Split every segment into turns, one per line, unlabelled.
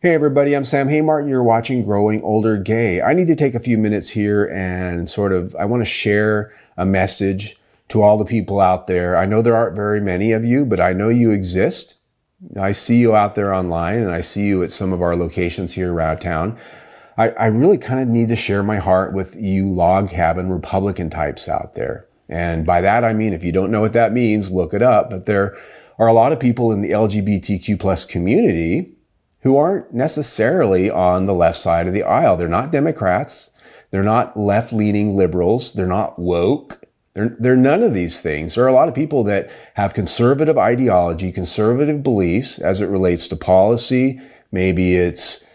Hey everybody, I'm Sam Haymartin. You're watching Growing Older Gay. I need to take a few minutes here and I want to share a message to all the people out there. I know there aren't very many of you, but I know you exist. I see you out there online and I see you at some of our locations here around town. I really kind of need to share my heart with you log cabin Republican types out there. And by that, I mean, if you don't know what that means, look it up. But there are a lot of people in the LGBTQ plus community who aren't necessarily on the left side of the aisle. They're not Democrats. They're not left-leaning liberals. They're not woke. They're none of these things. There are a lot of people that have conservative ideology, conservative beliefs as it relates to policy. Maybe it's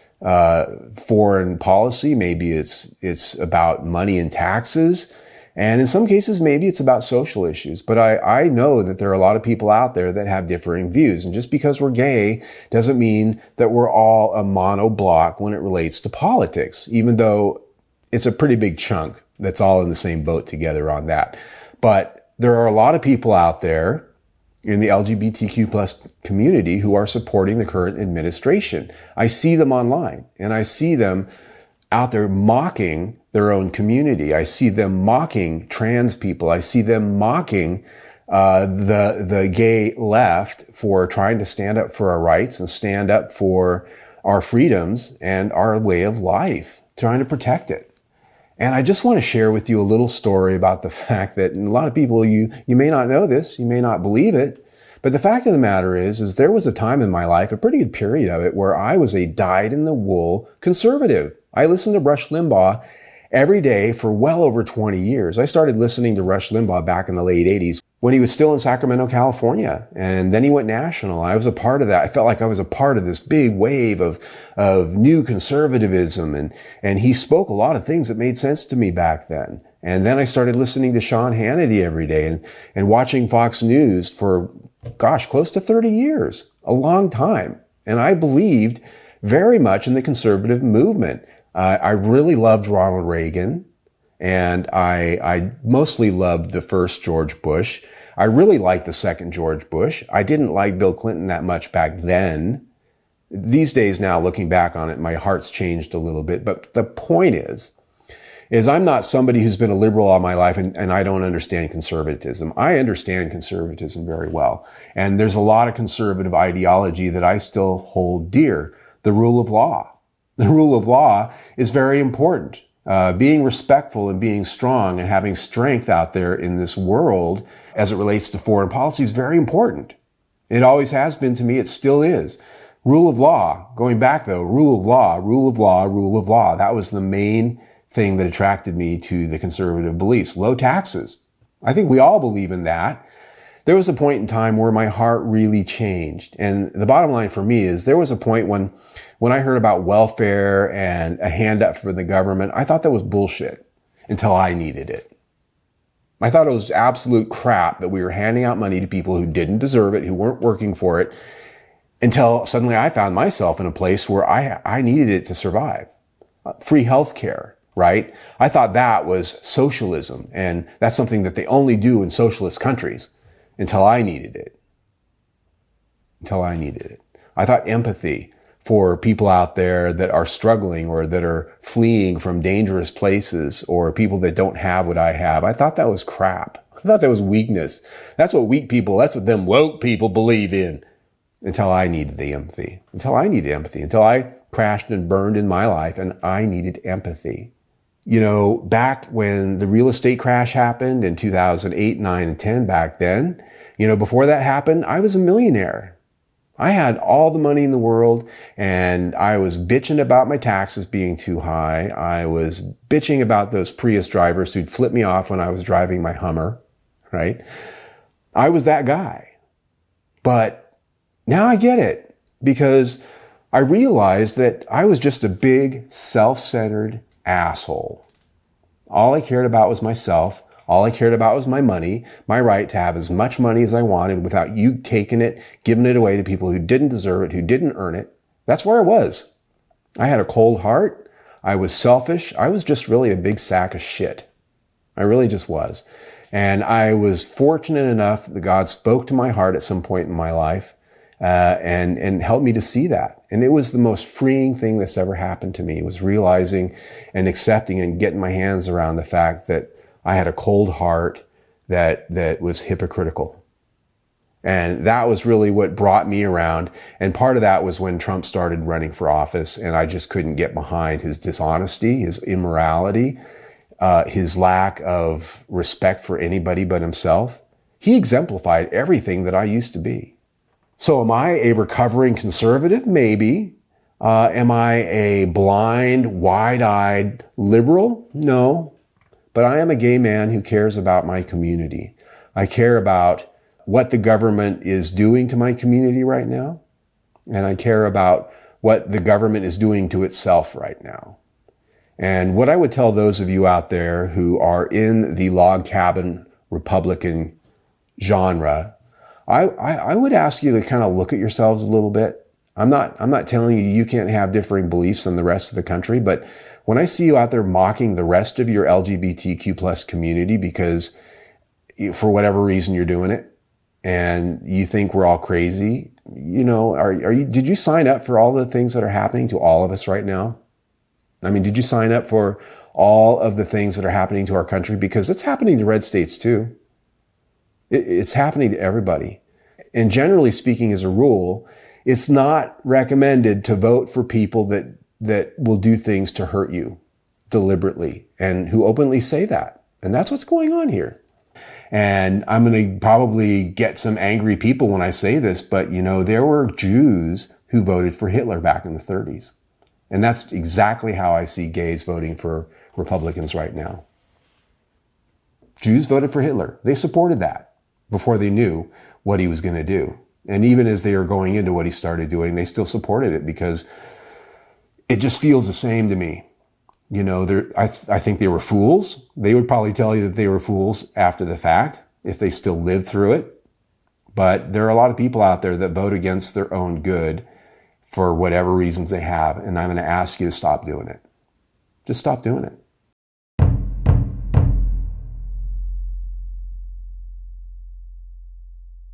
foreign policy. Maybe it's about money and taxes. And in some cases, maybe it's about social issues. But I know that there are a lot of people out there that have differing views. And just because we're gay doesn't mean that we're all a mono block when it relates to politics, even though it's a pretty big chunk that's all in the same boat together on that. But there are a lot of people out there in the LGBTQ plus community who are supporting the current administration. I see them online and I see them out there mocking their own community. I see them mocking trans people. I see them mocking the gay left for trying to stand up for our rights and stand up for our freedoms and our way of life, trying to protect it. And I just want to share with you a little story about the fact that a lot of people, you may not know this, you may not believe it, but the fact of the matter is there was a time in my life, a pretty good period of it, where I was a dyed-in-the-wool conservative. I listened to Rush Limbaugh every day for well over 20 years. I started listening to Rush Limbaugh back in the late 80s when he was still in Sacramento, California. And then he went national. I was a part of that. I felt like I was a part of this big wave of new conservatism. And he spoke a lot of things that made sense to me back then. And then I started listening to Sean Hannity every day and watching Fox News for, close to 30 years, a long time. And I believed very much in the conservative movement. I really loved Ronald Reagan, and I mostly loved the first George Bush. I really liked the second George Bush. I didn't like Bill Clinton that much back then. These days now, looking back on it, my heart's changed a little bit. But the point is I'm not somebody who's been a liberal all my life and I don't understand conservatism. I understand conservatism very well. And there's a lot of conservative ideology that I still hold dear. The rule of law. The rule of law is very important. Being respectful and being strong and having strength out there in this world as it relates to foreign policy is very important. It always has been to me. It still is. Rule of law. Going back though, rule of law, rule of law, rule of law. That was the main thing that attracted me to the conservative beliefs. Low taxes. I think we all believe in that. There was a point in time where my heart really changed. And the bottom line for me is there was a point when I heard about welfare and a hand up for the government, I thought that was bullshit until I needed it. I thought it was absolute crap that we were handing out money to people who didn't deserve it, who weren't working for it, until suddenly I found myself in a place where I needed it to survive. Free health care. Right? I thought that was socialism, and that's something that they only do in socialist countries until I needed it. I thought empathy for people out there that are struggling or that are fleeing from dangerous places or people that don't have what I have. I thought that was crap. I thought that was weakness. That's what that's what them woke people believe in. Until I needed the empathy. Until I crashed and burned in my life and I needed empathy. You know, back when the real estate crash happened in 2008, 9, and 10 back then, before that happened, I was a millionaire. I had all the money in the world and I was bitching about my taxes being too high. I was bitching about those Prius drivers who'd flip me off when I was driving my Hummer, right? I was that guy. But now I get it because I realized that I was just a big self-centered asshole. All I cared about was myself. All I cared about was my money, my right to have as much money as I wanted without you taking it, giving it away to people who didn't deserve it, who didn't earn it. That's where I was. I had a cold heart. I was selfish. I was just really a big sack of shit. I really just was. And I was fortunate enough that God spoke to my heart at some point in my life and helped me to see that. And it was the most freeing thing that's ever happened to me, was realizing and accepting and getting my hands around the fact that I had a cold heart that was hypocritical. And that was really what brought me around. And part of that was when Trump started running for office, and I just couldn't get behind his dishonesty, his immorality, his lack of respect for anybody but himself. He exemplified everything that I used to be. So am I a recovering conservative? Maybe. Am I a blind, wide-eyed liberal? No. But I am a gay man who cares about my community. I care about what the government is doing to my community right now. And I care about what the government is doing to itself right now. And what I would tell those of you out there who are in the log cabin Republican genre, I would ask you to kind of look at yourselves a little bit. I'm not telling you you can't have differing beliefs than the rest of the country, but when I see you out there mocking the rest of your LGBTQ plus community because for whatever reason you're doing it, and you think we're all crazy, did you sign up for all the things that are happening to all of us right now? I mean, did you sign up for all of the things that are happening to our country? Because it's happening to red states too. It's happening to everybody. And generally speaking, as a rule, it's not recommended to vote for people that will do things to hurt you deliberately and who openly say that. And that's what's going on here. And I'm going to probably get some angry people when I say this, but there were Jews who voted for Hitler back in the 30s. And that's exactly how I see gays voting for Republicans right now. Jews voted for Hitler. They supported that before they knew what he was going to do. And even as they were going into what he started doing, they still supported it because it just feels the same to me. I think they were fools. They would probably tell you that they were fools after the fact, if they still lived through it. But there are a lot of people out there that vote against their own good for whatever reasons they have. And I'm going to ask you to stop doing it. Just stop doing it.